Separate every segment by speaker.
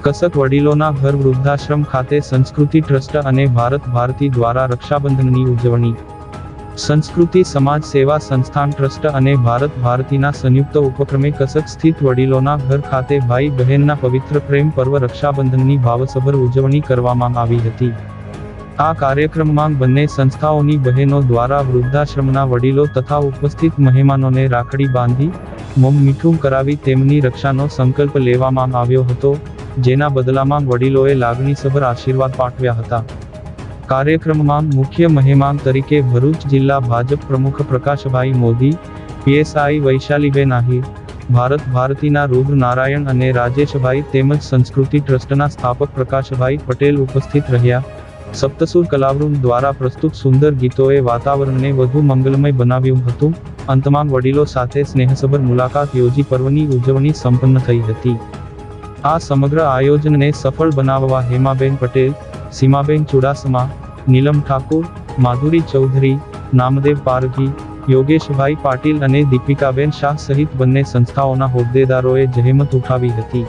Speaker 1: કસક વડીલોના ઘર વૃદ્ધાશ્રમ ખાતે સંસ્કૃતિ ટ્રસ્ટ અને ભારત ભારતી દ્વારા રક્ષાબંધનની ઉજવણી. સંસ્કૃતિ સમાજ સેવા સંસ્થાન ટ્રસ્ટ અને ભારત ભારતીના સંયુક્ત ઉપક્રમે કસક સ્થિત વડીલોના ઘર ખાતે ભાઈ બહેનના પવિત્ર પ્રેમ પર્વ રક્ષાબંધનની ભાવસભર ઉજવણી કરવામાં આવી હતી. આ કાર્યક્રમમાં બંને સંસ્થાઓની બહેનો દ્વારા વૃદ્ધાશ્રમના વડીલો તથા ઉપસ્થિત મહેમાનોને રાખડી બાંધી મોં મીઠું કરાવી તેમની રક્ષાનો સંકલ્પ લેવામાં આવ્યો હતો, જેના બદલામાં વડીલોએ લાગણીસભર આશીર્વાદ પાઠવ્યા હતા. કાર્યક્રમમાં મુખ્ય મહેમાન તરીકે ભરૂચ જિલ્લા ભાજપ પ્રમુખ પ્રકાશભાઈ મોદી, પીએસઆઈ વૈશાલીબેન આહિર, ભારત ભારતીના રુદ્ર નારાયણ અને રાજેશભાઈ તેમજ સંસ્કૃતિ ટ્રસ્ટના સ્થાપક પ્રકાશભાઈ પટેલ ઉપસ્થિત રહ્યા. સપ્તસુર કલાવૃંદ દ્વારા પ્રસ્તુત સુંદર ગીતોએ વાતાવરણને વધુ મંગલમય બનાવ્યું હતું. અંતમાં વડીલો સાથે સ્નેહસભર મુલાકાત યોજી પર્વની ઉજવણી સંપન્ન થઈ હતી. આ સમગ્ર આયોજનને સફળ બનાવવા હેમાબેન પટેલ, સીમાબેન ચુડાસમા, નીલમ ઠાકુર, માધુરી ચૌધરી, નામદેવ પારઘી, યોગેશભાઈ પાટીલ અને દીપિકાબેન શાહ સહિત બંને સંસ્થાઓના હોદ્દેદારોએ જહેમત ઉઠાવી હતી.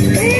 Speaker 2: Hey!